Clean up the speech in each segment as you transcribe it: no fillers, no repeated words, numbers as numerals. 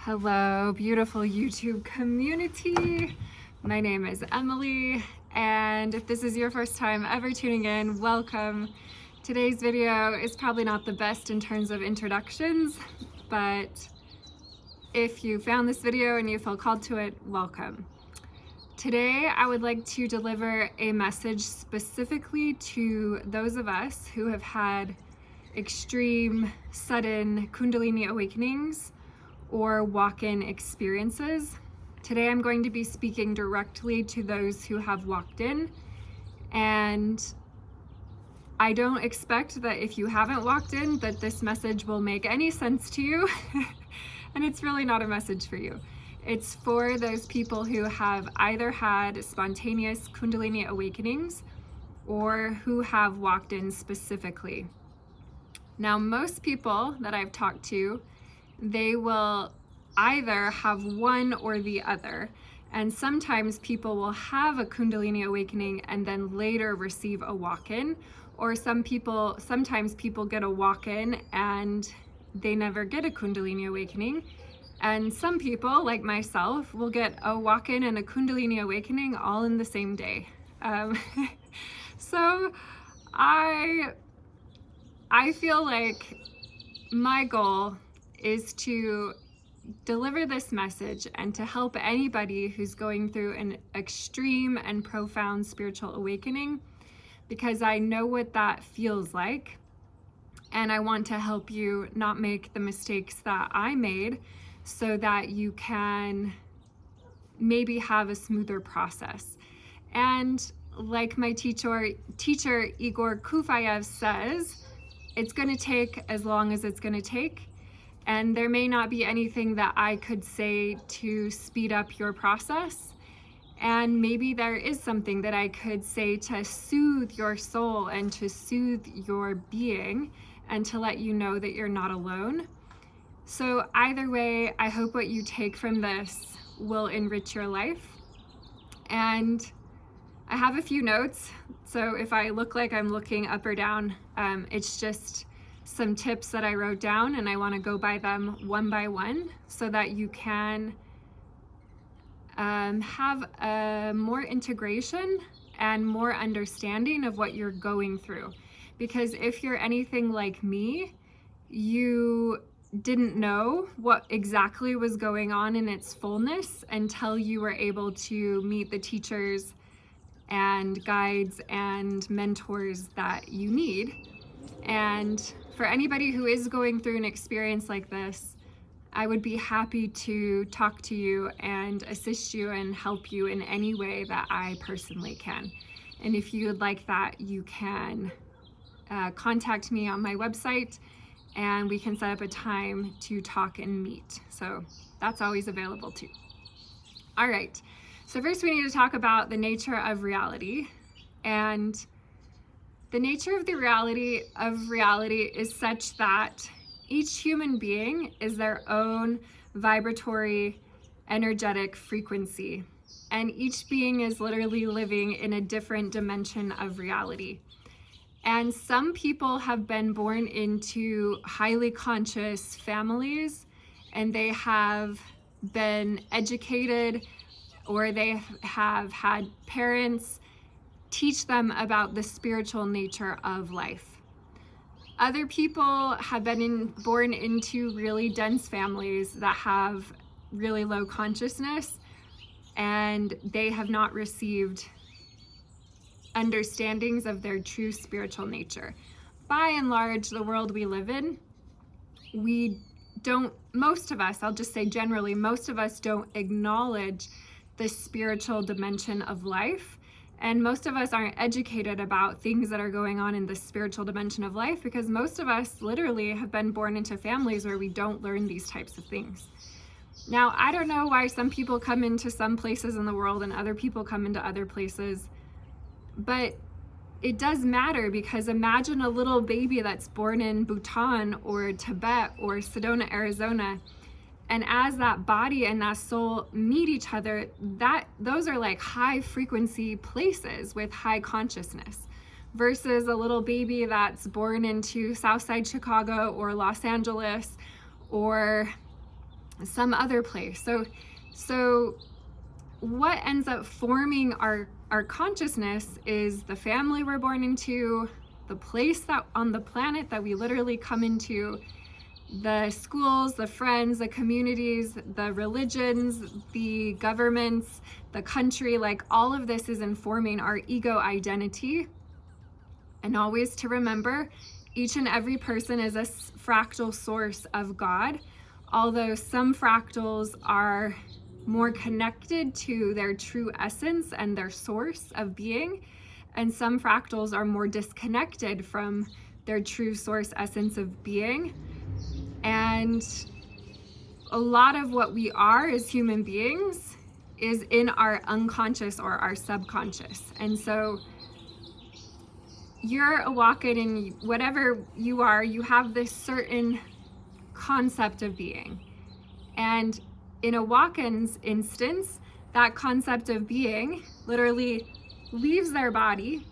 Hello, beautiful YouTube community. My name is Emily, and if this is your first time ever tuning in, welcome. Today's video is probably not the best in terms of introductions, but if you found this video and you feel called to it, welcome. Today, I would like to deliver a message specifically to those of us who have had extreme, sudden Kundalini awakenings or walk-in experiences. Today I'm going to be speaking directly to those who have walked in, and I don't expect that if you haven't walked in that this message will make any sense to you and it's really not a message for you. It's for those people who have either had spontaneous Kundalini awakenings or who have walked in specifically. Now, most people that I've talked to, they will either have one or the other. And sometimes people will have a Kundalini awakening and then later receive a walk-in. Or sometimes people get a walk-in and they never get a Kundalini awakening. And some people, like myself, will get a walk-in and a Kundalini awakening all in the same day. So I feel like my goal is to deliver this message and to help anybody who's going through an extreme and profound spiritual awakening, because I know what that feels like, and I want to help you not make the mistakes that I made so that you can maybe have a smoother process. And like my teacher Igor Kufayev says, it's going to take as long as it's going to take. And there may not be anything that I could say to speed up your process. And maybe there is something that I could say to soothe your soul and to soothe your being and to let you know that you're not alone. So either way, I hope what you take from this will enrich your life. And I have a few notes. So if I look like I'm looking up or down, it's just some tips that I wrote down, and I want to go by them one by one so that you can have a more integration and more understanding of what you're going through. Because if you're anything like me, you didn't know what exactly was going on in its fullness until you were able to meet the teachers and guides and mentors that you need. And for anybody who is going through an experience like this, I would be happy to talk to you and assist you and help you in any way that I personally can. And if you would like that, you can contact me on my website and we can set up a time to talk and meet. So that's always available too. All right, so first we need to talk about the nature of reality. And the nature of the reality is such that each human being is their own vibratory, energetic frequency. And each being is literally living in a different dimension of reality. And some people have been born into highly conscious families, and they have been educated, or they have had parents teach them about the spiritual nature of life. Other people have been born into really dense families that have really low consciousness, and they have not received understandings of their true spiritual nature. By and large, the world we live in, most of us, I'll just say generally, most of us don't acknowledge the spiritual dimension of life. And most of us aren't educated about things that are going on in the spiritual dimension of life, because most of us literally have been born into families where we don't learn these types of things. Now, I don't know why some people come into some places in the world and other people come into other places, but it does matter, because imagine a little baby that's born in Bhutan or Tibet or Sedona, Arizona. And as that body and that soul meet each other, those are like high frequency places with high consciousness, versus a little baby that's born into Southside Chicago or Los Angeles or some other place. So what ends up forming our consciousness is the family we're born into, the place that on the planet that we literally come into, the schools, the friends, the communities, the religions, the governments, the country, like all of this is informing our ego identity. And always to remember, each and every person is a fractal source of God, although some fractals are more connected to their true essence and their source of being, and some fractals are more disconnected from their true source essence of being. And a lot of what we are as human beings is in our unconscious or our subconscious. And so you're a walk-in, and whatever you are, you have this certain concept of being. And in a walk-in's instance, that concept of being literally leaves their body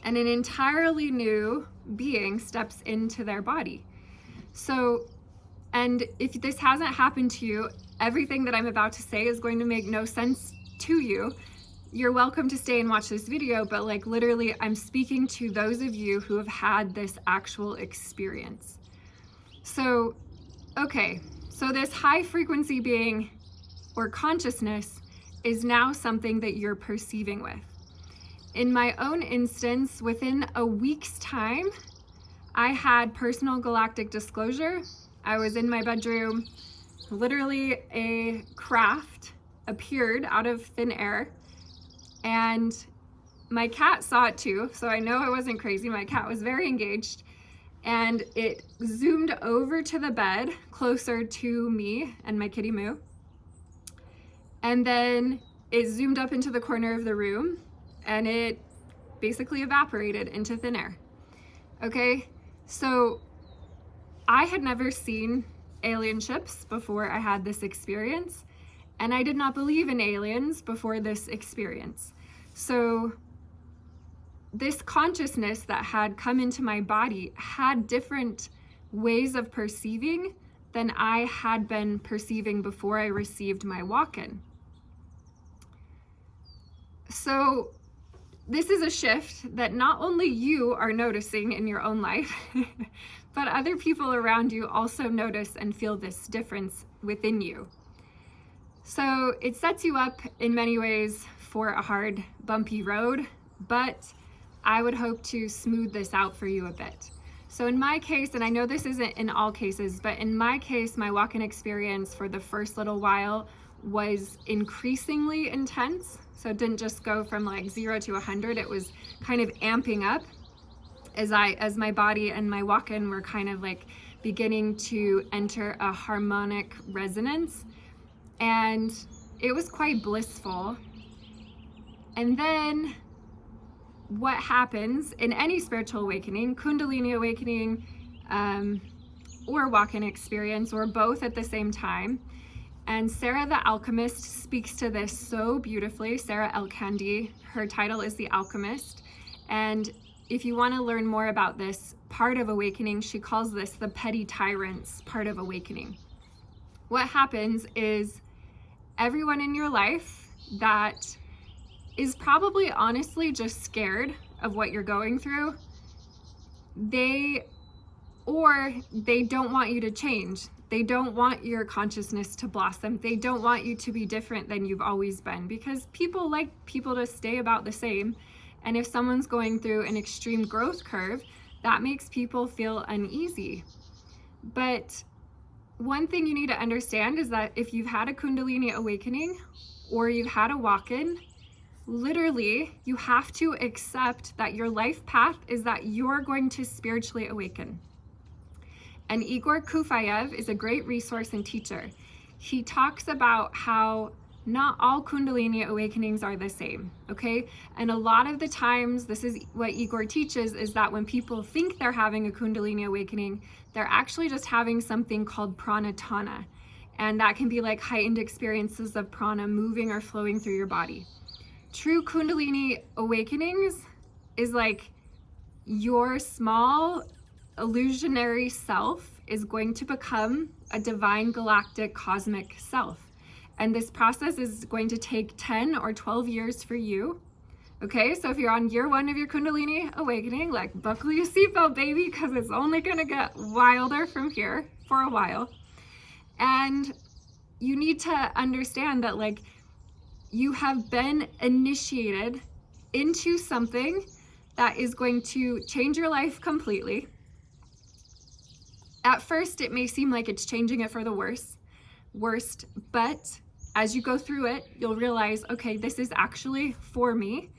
and an entirely new being steps into their body. So, and if this hasn't happened to you, everything that I'm about to say is going to make no sense to you. You're welcome to stay and watch this video, but like literally I'm speaking to those of you who have had this actual experience. So, okay, so this high frequency being or consciousness is now something that you're perceiving with. In my own instance, within a week's time, I had personal galactic disclosure. I was in my bedroom, literally a craft appeared out of thin air, and my cat saw it too, so I know I wasn't crazy. My cat was very engaged, and it zoomed over to the bed closer to me and my kitty Moo, and then it zoomed up into the corner of the room, and it basically evaporated into thin air. Okay, so I had never seen alien ships before I had this experience, and I did not believe in aliens before this experience. So this consciousness that had come into my body had different ways of perceiving than I had been perceiving before I received my walk-in. So this is a shift that not only you are noticing in your own life, but other people around you also notice and feel this difference within you. So it sets you up in many ways for a hard, bumpy road, but I would hope to smooth this out for you a bit. So in my case, and I know this isn't in all cases, but in my case, my walk-in experience for the first little while was increasingly intense. So it didn't just go from like 0 to 100, it was kind of amping up as my body and my walk-in were kind of like beginning to enter a harmonic resonance. And it was quite blissful. And then what happens in any spiritual awakening, Kundalini awakening, or walk-in experience, or both at the same time. And Sarah the Alchemist speaks to this so beautifully. Sarah El-Kandi, her title is The Alchemist. And if you want to learn more about this part of awakening, she calls this the petty tyrants part of awakening. What happens is everyone in your life that is probably honestly just scared of what you're going through, they don't want you to change. They don't want your consciousness to blossom. They don't want you to be different than you've always been, because people like people to stay about the same. And if someone's going through an extreme growth curve, that makes people feel uneasy. But one thing you need to understand is that if you've had a Kundalini awakening or you've had a walk-in, literally you have to accept that your life path is that you're going to spiritually awaken. And Igor Kufayev is a great resource and teacher. He talks about how not all Kundalini awakenings are the same, okay? And a lot of the times, this is what Igor teaches, is that when people think they're having a Kundalini awakening, they're actually just having something called pranatana. And that can be like heightened experiences of prana moving or flowing through your body. True Kundalini awakenings is like your small illusionary self is going to become a divine galactic cosmic self. And this process is going to take 10 or 12 years for you. Okay, so if you're on year 1 of your Kundalini awakening, like, buckle your seatbelt, baby, because it's only going to get wilder from here for a while. And you need to understand that, like, you have been initiated into something that is going to change your life completely. At first, it may seem like it's changing it for the worst, but as you go through it, you'll realize, okay, this is actually for me.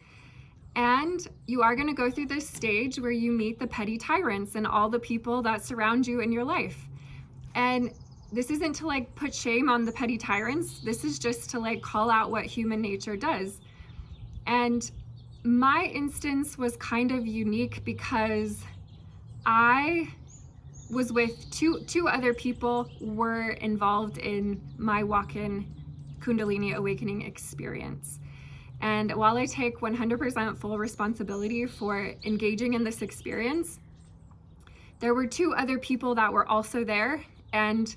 And you are going to go through this stage where you meet the petty tyrants and all the people that surround you in your life. And this isn't to, like, put shame on the petty tyrants. This is just to, like, call out what human nature does. And my instance was kind of unique because I was with two other people were involved in my walk-in Kundalini awakening experience. And while I take 100% full responsibility for engaging in this experience, there were 2 other people that were also there, and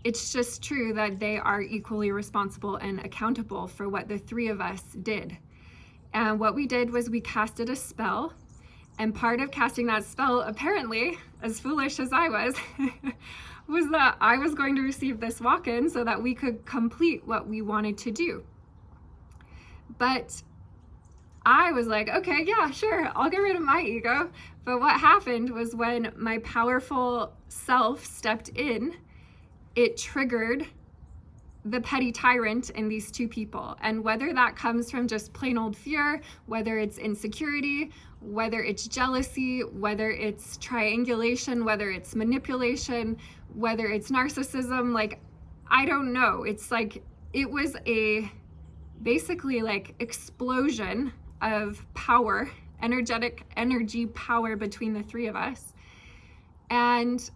it's just true that they are equally responsible and accountable for what the 3 of us did. And what we did was we casted a spell, and part of casting that spell, apparently, as foolish as I was, was that I was going to receive this walk-in so that we could complete what we wanted to do. But I was like, okay, yeah, sure, I'll get rid of my ego. But what happened was when my powerful self stepped in, it triggered the petty tyrant in these 2 people. And whether that comes from just plain old fear, whether it's insecurity, whether it's jealousy, whether it's triangulation, whether it's manipulation, whether it's narcissism, like, I don't know. It's like, it was basically like explosion of power, energy power between the 3 of us. And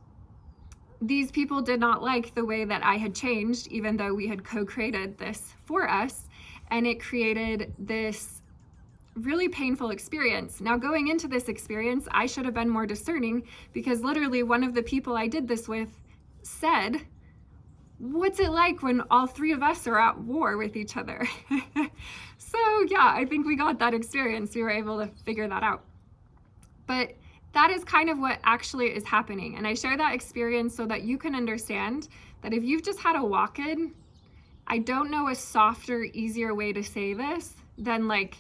these people did not like the way that I had changed, even though we had co-created this for us. And it created this really painful experience. Now, going into this experience, I should have been more discerning, because literally one of the people I did this with said, what's it like when all 3 of us are at war with each other? So yeah, I think we got that experience. We were able to figure that out. But that is kind of what actually is happening. And I share that experience so that you can understand that if you've just had a walk-in, I don't know a softer, easier way to say this than, like,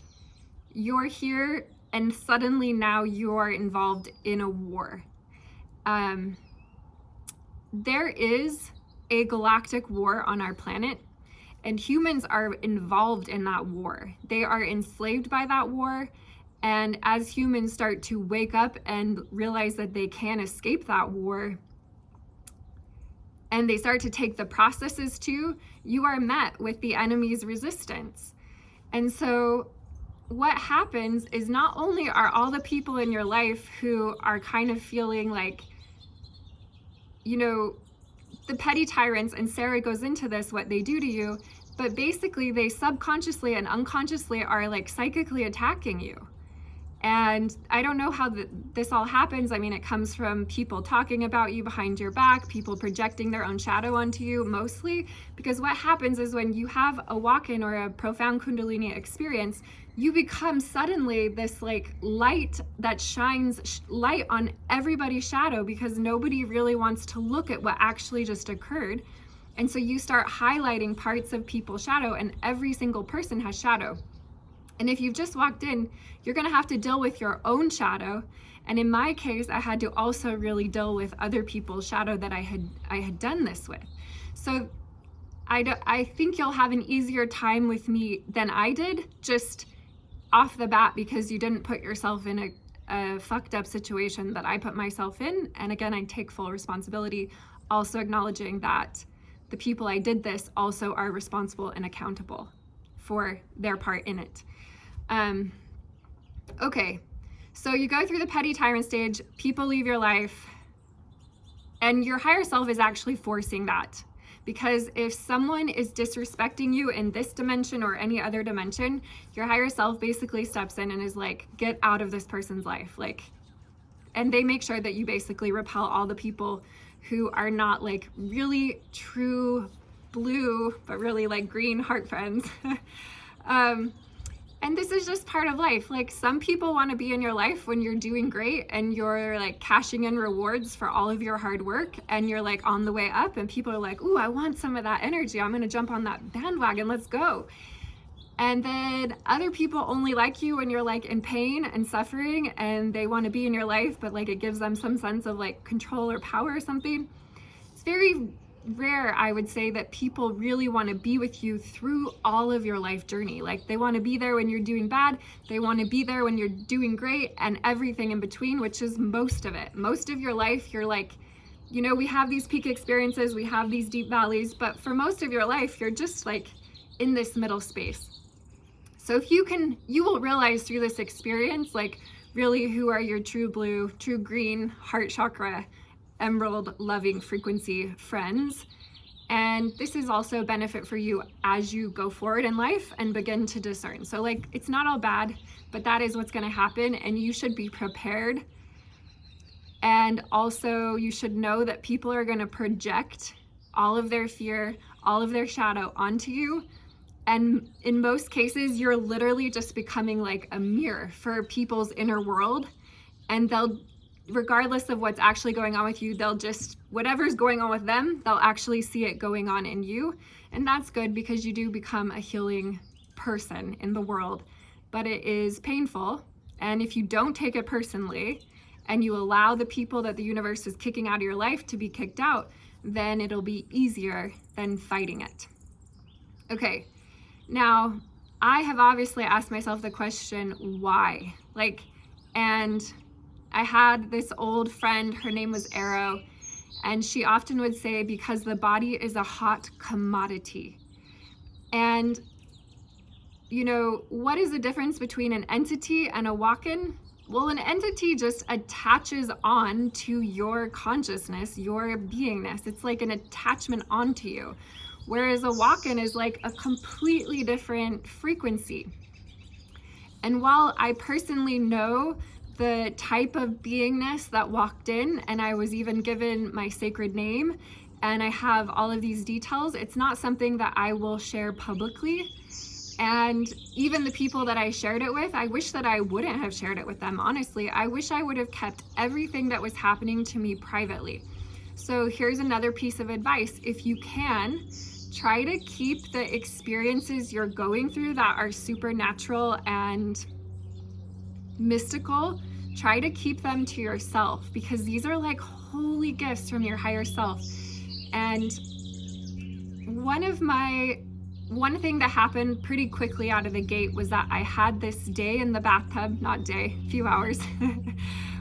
you're here and suddenly now you're involved in a war. There is a galactic war on our planet, and humans are involved in that war. They are enslaved by that war. And as humans start to wake up and realize that they can escape that war, and they start to take the processes too, you are met with the enemy's resistance. And so what happens is, not only are all the people in your life who are kind of feeling like, you know, the petty tyrants, and Sarah goes into this, what they do to you, but basically they subconsciously and unconsciously are, like, psychically attacking you. And I don't know how this all happens. I mean, it comes from people talking about you behind your back, people projecting their own shadow onto you, mostly, because what happens is when you have a walk-in or a profound Kundalini experience, you become suddenly this, like, light that shines light on everybody's shadow, because nobody really wants to look at what actually just occurred. And so you start highlighting parts of people's shadow, and every single person has shadow. And if you've just walked in, you're going to have to deal with your own shadow. And in my case, I had to also really deal with other people's shadow that I had done this with. So I think you'll have an easier time with me than I did, just off the bat, because you didn't put yourself in a fucked up situation that I put myself in. And again, I take full responsibility, also acknowledging that the people I did this also are responsible and accountable for their part in it. Okay, so you go through the petty tyrant stage, people leave your life, and your higher self is actually forcing that. Because if someone is disrespecting you in this dimension or any other dimension, your higher self basically steps in and is like, get out of this person's life. Like, and they make sure that you basically repel all the people who are not like really true blue, but really like green heart friends. And this is just part of life. Like, some people want to be in your life when you're doing great and you're like cashing in rewards for all of your hard work and you're like on the way up, and people are like, ooh, I want some of that energy. I'm going to jump on that bandwagon. Let's go. And then other people only like you when you're like in pain and suffering, and they want to be in your life, but like it gives them some sense of like control or power or something. It's very rare, I would say, that people really want to be with you through all of your life journey. Like, they want to be there when you're doing bad, they want to be there when you're doing great, and everything in between, which is most of it. Most of your life, you're like, you know, we have these peak experiences, we have these deep valleys, but for most of your life, you're just like in this middle space. So if you can, you will realize through this experience, like, really who are your true blue, true green, heart chakra, emerald loving frequency friends. And this is also a benefit for you as you go forward in life and begin to discern. So like, it's not all bad, but that is what's going to happen, and you should be prepared. And also you should know that people are going to project all of their fear, all of their shadow onto you. And in most cases, you're literally just becoming like a mirror for people's inner world, and they'll, regardless of what's actually going on with you, they'll just, whatever's going on with them, they'll actually see it going on in you. And that's good, because you do become a healing person in the world, but it is painful. And if you don't take it personally and you allow the people that the universe is kicking out of your life to be kicked out, then it'll be easier than fighting it. Okay, now I have obviously asked myself the question, why? Like, and I had this old friend, her name was Arrow, and she often would say, because the body is a hot commodity. And, you know, what is the difference between an entity and a walk-in? Well, an entity just attaches on to your consciousness, your beingness. It's like an attachment onto you. Whereas a walk-in is like a completely different frequency. And while I personally know the type of beingness that walked in, and I was even given my sacred name, and I have all of these details, it's not something that I will share publicly. And even the people that I shared it with, I wish that I wouldn't have shared it with them. Honestly, I wish I would have kept everything that was happening to me privately. So here's another piece of advice. If you can, try to keep the experiences you're going through that are supernatural and mystical, try to keep them to yourself, because these are like holy gifts from your higher self. And one thing that happened pretty quickly out of the gate was that I had this day in the bathtub, not day, few hours,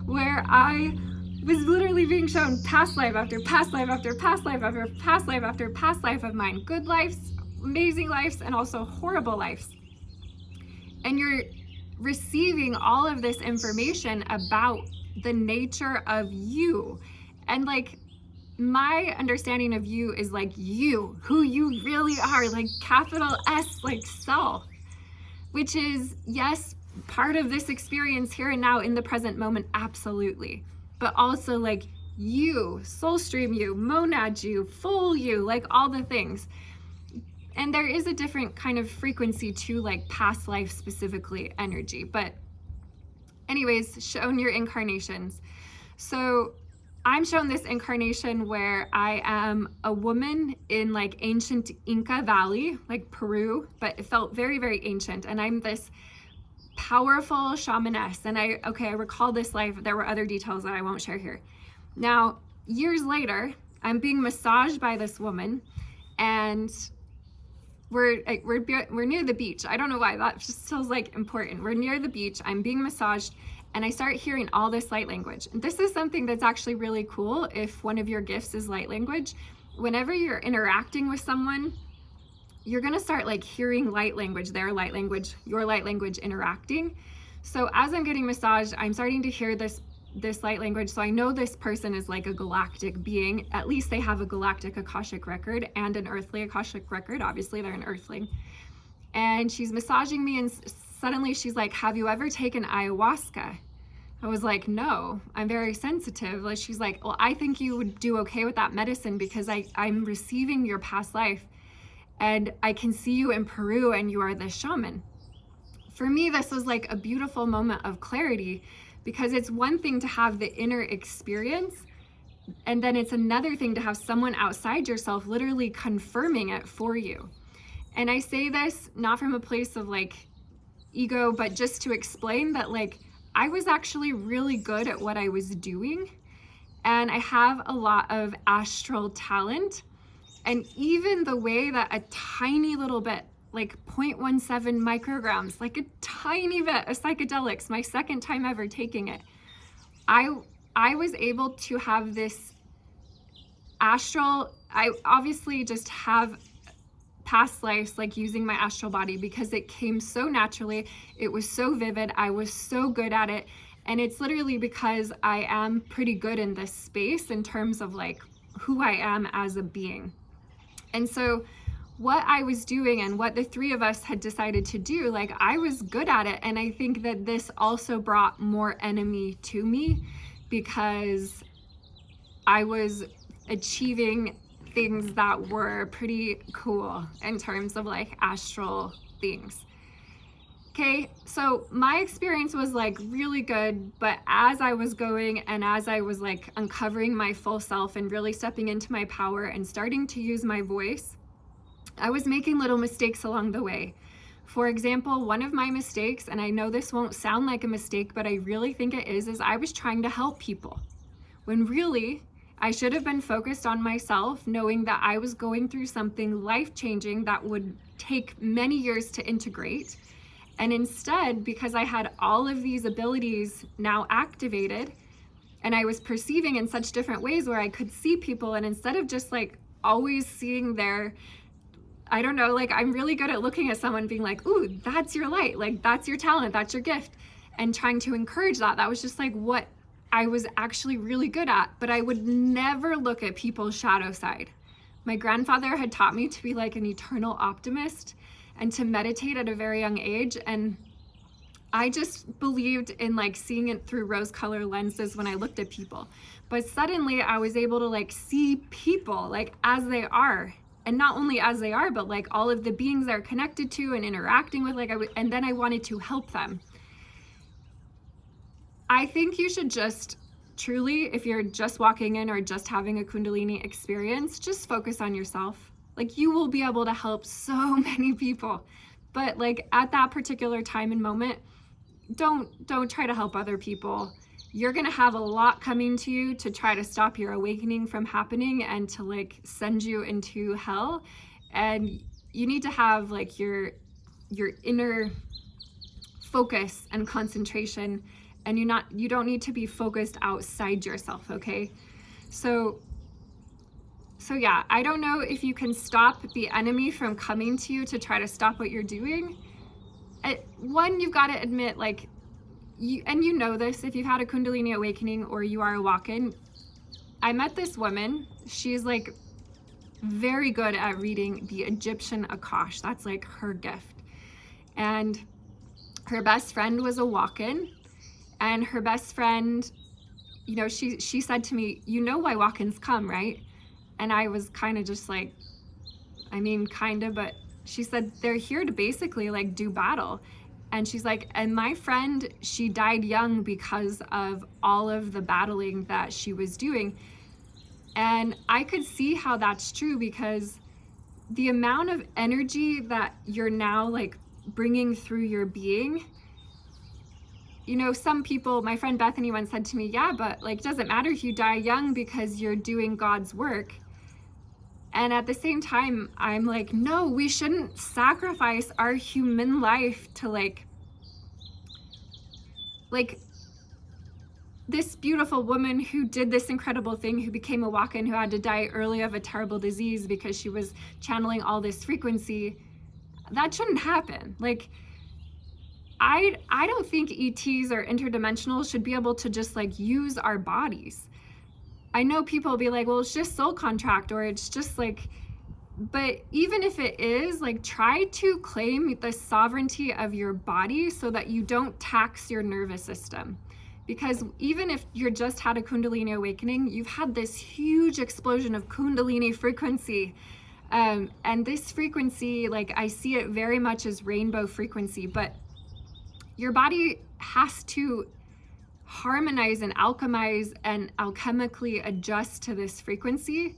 where I was literally being shown past life after past life after past life after past life after past life of mine. Good lives, amazing lives, and also horrible lives. And you're receiving all of this information about the nature of you. And like, my understanding of you is like you, who you really are, like capital S, like self, which is, yes, part of this experience here and now in the present moment, absolutely. But also like you, soul stream you, monad you, full you, like all the things. And there is a different kind of frequency to like past life specifically energy. But anyways, shown your incarnations. So I'm shown this incarnation where I am a woman in like ancient Inca Valley, like Peru, but it felt very, very ancient. And I'm this powerful shamaness. And I recall this life. There were other details that I won't share here. Now, years later, I'm being massaged by this woman, and we're near the beach. I don't know why, that just feels like important. We're near the beach, I'm being massaged, and I start hearing all this light language. And this is something that's actually really cool if one of your gifts is light language. Whenever you're interacting with someone, you're gonna start like hearing light language, their light language, your light language interacting. So as I'm getting massaged, I'm starting to hear this light language. So I know this person is like a galactic being. At least they have a galactic Akashic record and an earthly Akashic record. Obviously they're an earthling. And she's massaging me, and suddenly she's like, have you ever taken ayahuasca? I was like, no, I'm very sensitive. Like, she's like, well, I think you would do okay with that medicine because I'm receiving your past life and I can see you in Peru and you are the shaman. For me, this was like a beautiful moment of clarity, because it's one thing to have the inner experience, and then it's another thing to have someone outside yourself literally confirming it for you. And I say this not from a place of like ego, but just to explain that like I was actually really good at what I was doing, and I have a lot of astral talent. And even the way that a tiny little bit, like 0.17 micrograms, like a tiny bit of psychedelics, my second time ever taking it, I was able to have this astral, I obviously just have past lives, like using my astral body, because it came so naturally. It was so vivid. I was so good at it. And it's literally because I am pretty good in this space in terms of like who I am as a being. And so what I was doing and what the three of us had decided to do, like I was good at it. And I think that this also brought more enemy to me, because I was achieving things that were pretty cool in terms of like astral things. Okay, so my experience was like really good, but as I was going and as I was like uncovering my full self and really stepping into my power and starting to use my voice, I was making little mistakes along the way. For example, one of my mistakes, and I know this won't sound like a mistake, but I really think it is I was trying to help people, when really I should have been focused on myself, knowing that I was going through something life-changing that would take many years to integrate. And instead, because I had all of these abilities now activated, and I was perceiving in such different ways where I could see people, and instead of just like always seeing their, I don't know, like I'm really good at looking at someone being like, ooh, that's your light, like that's your talent, that's your gift, and trying to encourage that. That was just like what I was actually really good at, but I would never look at people's shadow side. My grandfather had taught me to be like an eternal optimist and to meditate at a very young age. And I just believed in like seeing it through rose-colored lenses when I looked at people. But suddenly I was able to like see people like as they are. And not only as they are, but like all of the beings they're connected to and interacting with, and then I wanted to help them. I think you should just truly, if you're just walking in or just having a Kundalini experience, just focus on yourself. Like you will be able to help so many people, but like at that particular time and moment, don't try to help other people. You're gonna have a lot coming to you to try to stop your awakening from happening and to like send you into hell. And you need to have like your inner focus and concentration, and you don't need to be focused outside yourself, okay? So yeah, I don't know if you can stop the enemy from coming to you to try to stop what you're doing. One, you've got to admit, like, you know this, if you've had a Kundalini awakening or you are a walk-in. I met this woman, she's like very good at reading the Egyptian Akash. That's like her gift. And her best friend was a walk-in, and her best friend, you know, she said to me, you know why walk-ins come, right? And I was kind of just like, I mean, kind of, but she said, they're here to basically like do battle. And she's like, and my friend, she died young because of all of the battling that she was doing. And I could see how that's true, because the amount of energy that you're now like bringing through your being, you know, some people, my friend Bethany once said to me, yeah, but like, it doesn't matter if you die young because you're doing God's work. And at the same time, I'm like, no, we shouldn't sacrifice our human life to like this beautiful woman who did this incredible thing, who became a walk-in, who had to die early of a terrible disease because she was channeling all this frequency. That shouldn't happen. Like, I don't think ETs or interdimensionals should be able to just like use our bodies. I know people will be like, well, it's just soul contract, or it's just like, but even if it is, like, try to claim the sovereignty of your body so that you don't tax your nervous system. Because even if you're just had a Kundalini awakening, you've had this huge explosion of Kundalini frequency. And this frequency, like I see it very much as rainbow frequency, but your body has to harmonize and alchemize and alchemically adjust to this frequency.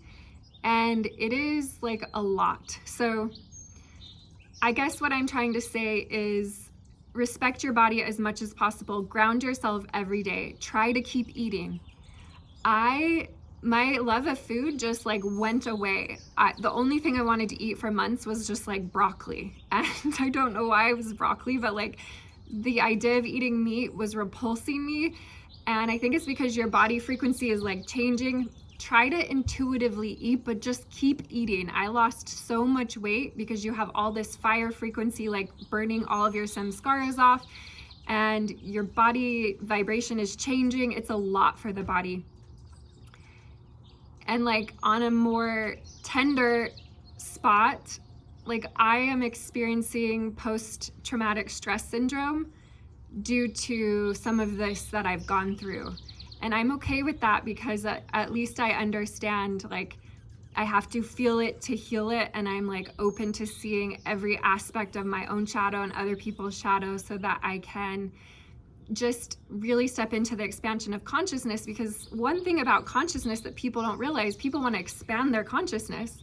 And it is like a lot. So I guess what I'm trying to say is respect your body as much as possible. Ground yourself every day. Try to keep eating. My love of food just like went away. The only thing I wanted to eat for months was just like broccoli. And I don't know why it was broccoli, but like the idea of eating meat was repulsing me. And I think it's because your body frequency is like changing. Try to intuitively eat, but just keep eating. I lost so much weight because you have all this fire frequency, like burning all of your samskaras off, and your body vibration is changing. It's a lot for the body. And like on a more tender spot, like I am experiencing post-traumatic stress syndrome due to some of this that I've gone through. And I'm okay with that because at least I understand, like, I have to feel it to heal it. And I'm like open to seeing every aspect of my own shadow and other people's shadow so that I can just really step into the expansion of consciousness. Because one thing about consciousness that people don't realize, people want to expand their consciousness.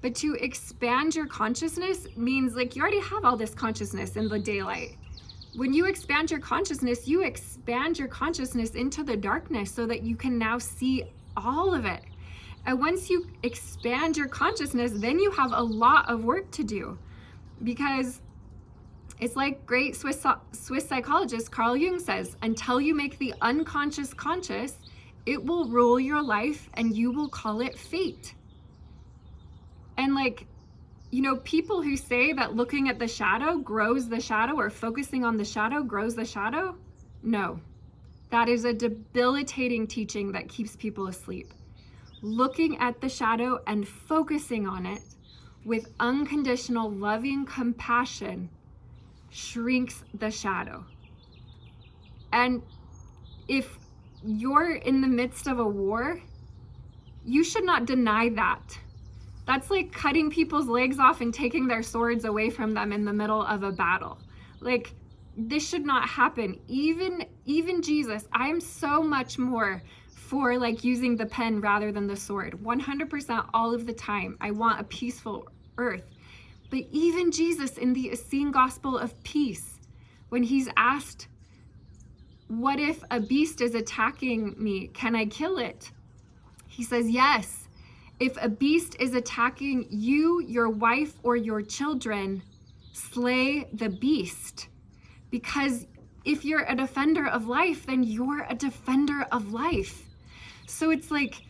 But to expand your consciousness means like you already have all this consciousness in the daylight. When you expand your consciousness into the darkness so that you can now see all of it. And once you expand your consciousness, then you have a lot of work to do, because it's like great Swiss psychologist Carl Jung says, until you make the unconscious conscious, it will rule your life and you will call it fate. And like, you know, people who say that looking at the shadow grows the shadow, or focusing on the shadow grows the shadow, no. That is a debilitating teaching that keeps people asleep. Looking at the shadow and focusing on it with unconditional loving compassion shrinks the shadow. And if you're in the midst of a war, you should not deny that. That's like cutting people's legs off and taking their swords away from them in the middle of a battle. Like, this should not happen. Even Jesus, I am so much more for like using the pen rather than the sword. 100% all of the time. I want a peaceful earth. But even Jesus in the Essene Gospel of Peace, when he's asked, what if a beast is attacking me? Can I kill it? He says, yes. If a beast is attacking you, your wife, or your children, slay the beast. Because if you're a defender of life, then you're a defender of life. So it's like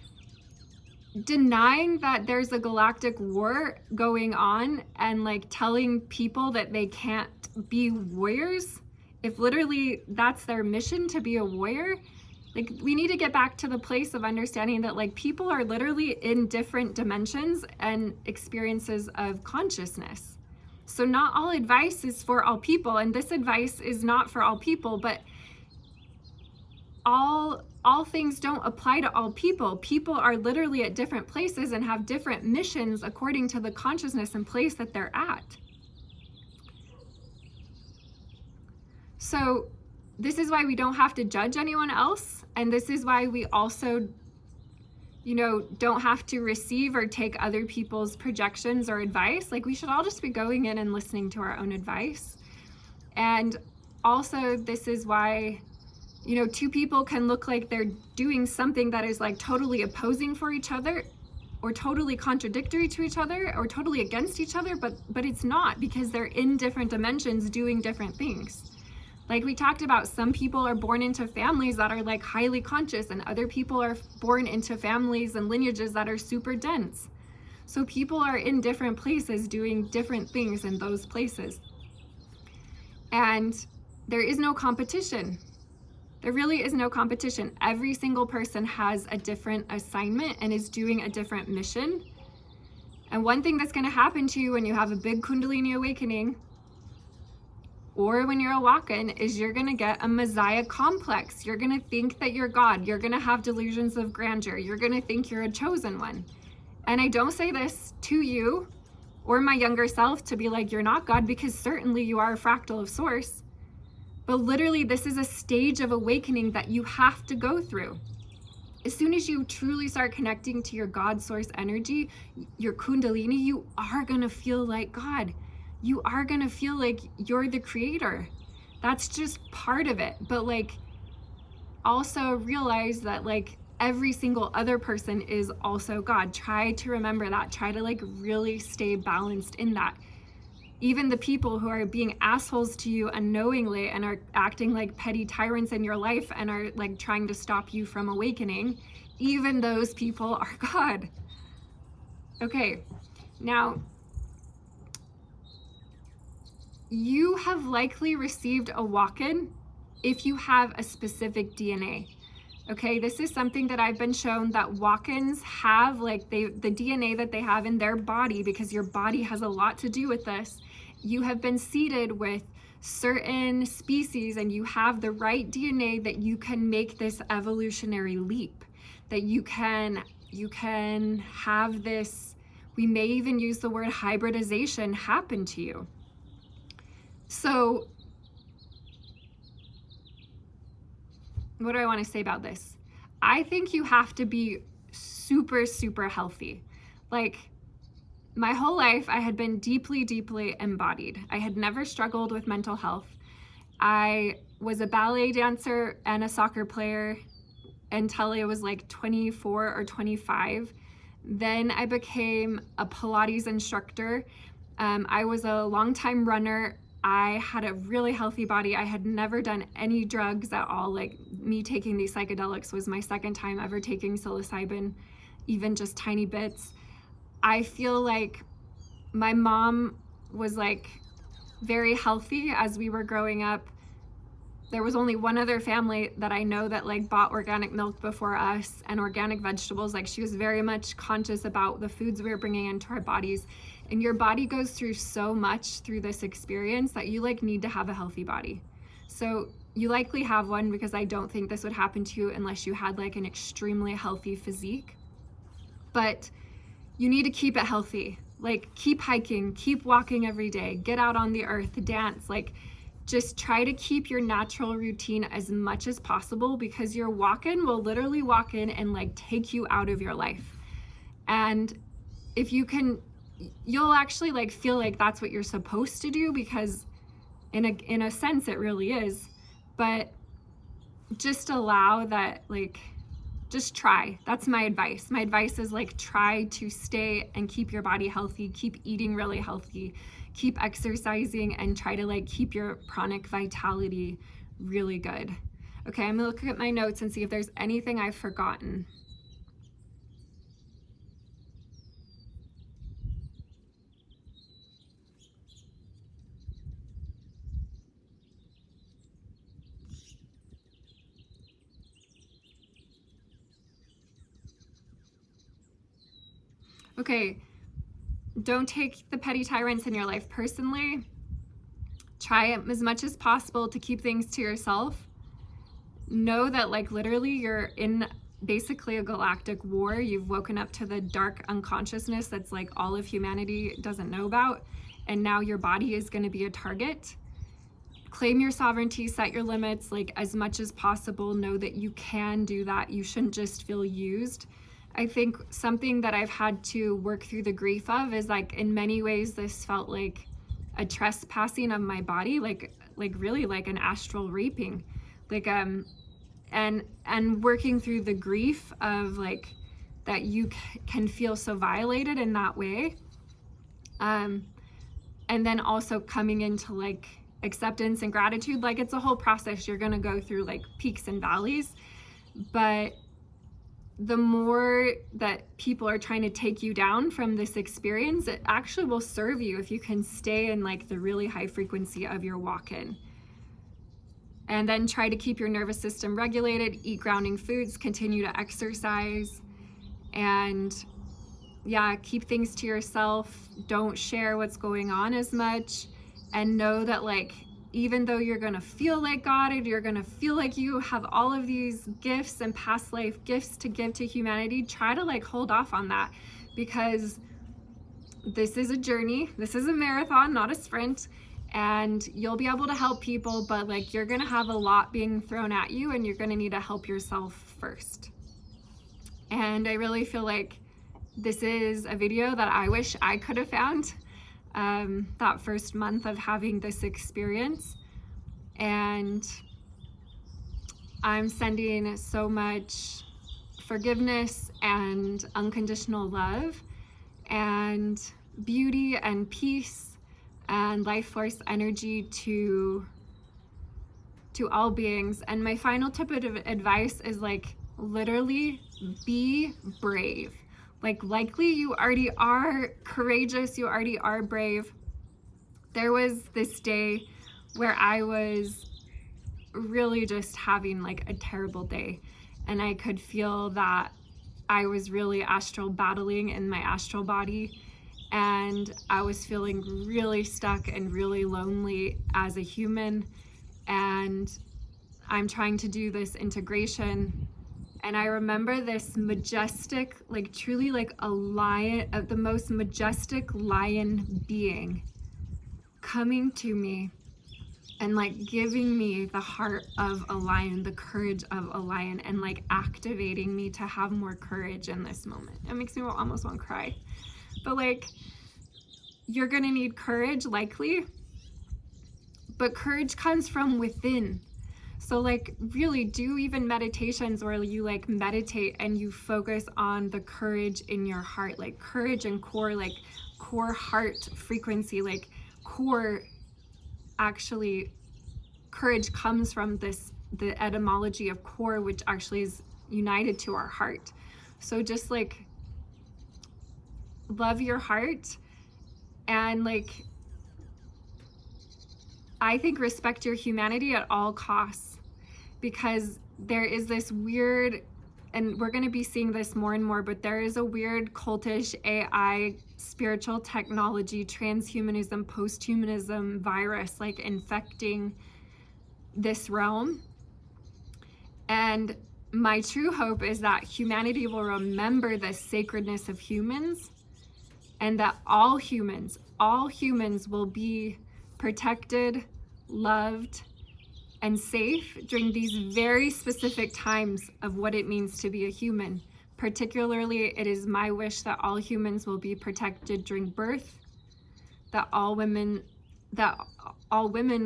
denying that there's a galactic war going on and like telling people that they can't be warriors, if literally that's their mission, to be a warrior. Like, we need to get back to the place of understanding that like people are literally in different dimensions and experiences of consciousness. So not all advice is for all people, and this advice is not for all people, but all things don't apply to all people. People are literally at different places and have different missions according to the consciousness and place that they're at. So this is why we don't have to judge anyone else. And this is why we also, you know, don't have to receive or take other people's projections or advice. Like, we should all just be going in and listening to our own advice. And also, this is why, you know, two people can look like they're doing something that is like totally opposing for each other, or totally contradictory to each other, or totally against each other, but it's not, because they're in different dimensions doing different things. Like we talked about, some people are born into families that are like highly conscious, and other people are born into families and lineages that are super dense. So people are in different places doing different things in those places. And there is no competition. There really is no competition. Every single person has a different assignment and is doing a different mission. And one thing that's going to happen to you when you have a big Kundalini awakening or when you're a walk-in, is you're gonna get a Messiah complex. You're gonna think that you're God. You're gonna have delusions of grandeur. You're gonna think you're a chosen one. And I don't say this to you or my younger self to be like, you're not God, because certainly you are a fractal of source. But literally, this is a stage of awakening that you have to go through. As soon as you truly start connecting to your God source energy, your Kundalini, you are gonna feel like God. You are gonna feel like you're the creator. That's just part of it. But like, also realize that like every single other person is also God. Try to remember that. Try to like really stay balanced in that. Even the people who are being assholes to you unknowingly and are acting like petty tyrants in your life and are like trying to stop you from awakening, even those people are God. Okay, now you have likely received a walk-in if you have a specific DNA. Okay, this is something that I've been shown that walk-ins have, like the DNA that they have in their body, because your body has a lot to do with this. You have been seeded with certain species and you have the right DNA that you can make this evolutionary leap, that you can have this, we may even use the word hybridization, happen to you. So what do I want to say about this? I think you have to be super, super healthy. Like, my whole life, I had been deeply, deeply embodied. I had never struggled with mental health. I was a ballet dancer and a soccer player until I was like 24 or 25. Then I became a Pilates instructor. I was a longtime runner. I had a really healthy body. I had never done any drugs at all. Like, me taking these psychedelics was my second time ever taking psilocybin, even just tiny bits. I feel like my mom was like very healthy as we were growing up. There was only one other family that I know that like bought organic milk before us and organic vegetables. Like, she was very much conscious about the foods we were bringing into our bodies. And your body goes through so much through this experience that you like need to have a healthy body. So you likely have one, because I don't think this would happen to you unless you had like an extremely healthy physique. But you need to keep it healthy. Like, keep hiking, keep walking every day, get out on the earth, dance. Like, just try to keep your natural routine as much as possible, because your walk-in will literally walk in and like take you out of your life. And if you can, you'll actually like feel like that's what you're supposed to do, because in a sense it really is. But just allow that, like, just try. That's my advice. My advice is like, try to stay and keep your body healthy, keep eating really healthy, keep exercising, and try to like keep your pranic vitality really good. Okay, I'm gonna look at my notes and see if there's anything I've forgotten. Okay, don't take the petty tyrants in your life personally. Try as much as possible to keep things to yourself. Know that like literally you're in basically a galactic war. You've woken up to the dark unconsciousness that's like all of humanity doesn't know about, and now your body is going to be a target. Claim your sovereignty, set your limits, like as much as possible. Know that you can do that. You shouldn't just feel used. I think something that I've had to work through the grief of is like, in many ways this felt like a trespassing of my body, like really like an astral raping, like and working through the grief of like that you can feel so violated in that way, and then also coming into like acceptance and gratitude. Like, it's a whole process. You're gonna go through like peaks and valleys, but the more that people are trying to take you down from this experience, it actually will serve you if you can stay in like the really high frequency of your walk-in. And then try to keep your nervous system regulated, eat grounding foods, continue to exercise, and yeah, keep things to yourself. Don't share what's going on as much, and know that like even though you're going to feel like God, and you're going to feel like you have all of these gifts and past life gifts to give to humanity, try to like hold off on that, because this is a journey. This is a marathon, not a sprint. And you'll be able to help people, but like you're going to have a lot being thrown at you, and you're going to need to help yourself first. And I really feel like this is a video that I wish I could have found that first month of having this experience. And I'm sending so much forgiveness and unconditional love and beauty and peace and life force energy to all beings. And my final tip of advice is like, literally be brave. Like, likely you already are courageous, you already are brave. There was this day where I was really just having like a terrible day, and I could feel that I was really astral battling in my astral body, and I was feeling really stuck and really lonely as a human. And I'm trying to do this integration, and I remember this majestic, like truly like a lion, the most majestic lion being coming to me and like giving me the heart of a lion, the courage of a lion, and like activating me to have more courage in this moment. It makes me almost want to cry. But like, you're gonna need courage, likely, but courage comes from within. So like, really do even meditations where you like meditate and you focus on the courage in your heart, like courage and core, like core heart frequency, like core. Actually, courage comes from the etymology of core, which actually is united to our heart. So just like love your heart, and like, I think respect your humanity at all costs, because there is this weird, and we're going to be seeing this more and more, but there is a weird cultish AI, spiritual technology, transhumanism, posthumanism virus like infecting this realm. And my true hope is that humanity will remember the sacredness of humans, and that all humans will be protected, loved, and safe during these very specific times of what it means to be a human. Particularly, it is my wish that all humans will be protected during birth, that all women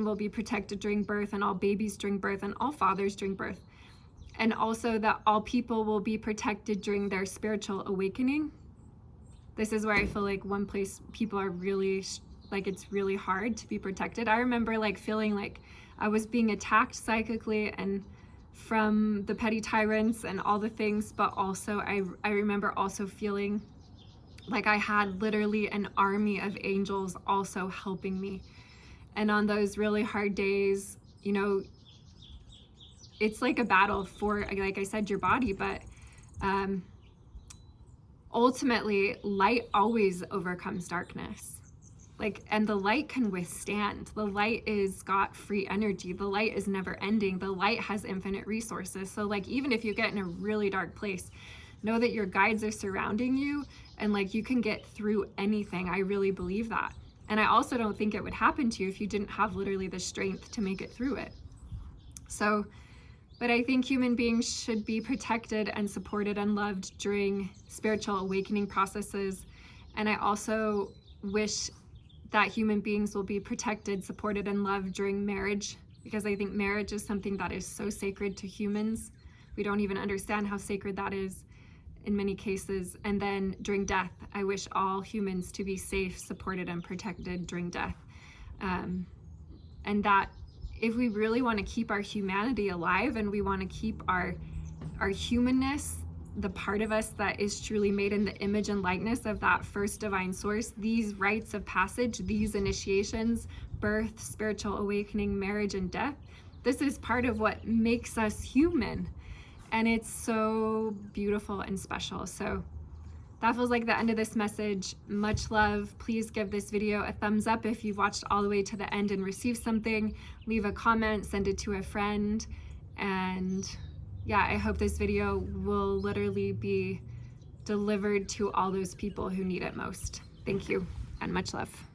will be protected during birth, and all babies during birth, and all fathers during birth. And also that all people will be protected during their spiritual awakening. This is where I feel like one place people are really, like, it's really hard to be protected. I remember like feeling like I was being attacked psychically and from the petty tyrants and all the things, but also I remember also feeling like I had literally an army of angels also helping me. And on those really hard days, you know, it's like a battle for, like I said, your body, but ultimately light always overcomes darkness. Like, and the light can withstand. The light is got free energy. The light is never ending. The light has infinite resources. So like, even if you get in a really dark place, know that your guides are surrounding you, and like, you can get through anything. I really believe that. And I also don't think it would happen to you if you didn't have literally the strength to make it through it. So, but I think human beings should be protected and supported and loved during spiritual awakening processes. And I also wish that human beings will be protected, supported, and loved during marriage, because I think marriage is something that is so sacred to humans. We don't even understand how sacred that is in many cases. And then during death, I wish all humans to be safe, supported, and protected during death. And that if we really want to keep our humanity alive, and we want to keep our humanness, the part of us that is truly made in the image and likeness of that first divine source, these rites of passage, these initiations, birth, spiritual awakening, marriage, and death, this is part of what makes us human. And it's so beautiful and special. So that feels like the end of this message. Much love. Please give this video a thumbs up if you've watched all the way to the end and received something. Leave a comment, send it to a friend. And yeah, I hope this video will literally be delivered to all those people who need it most. Thank you and much love.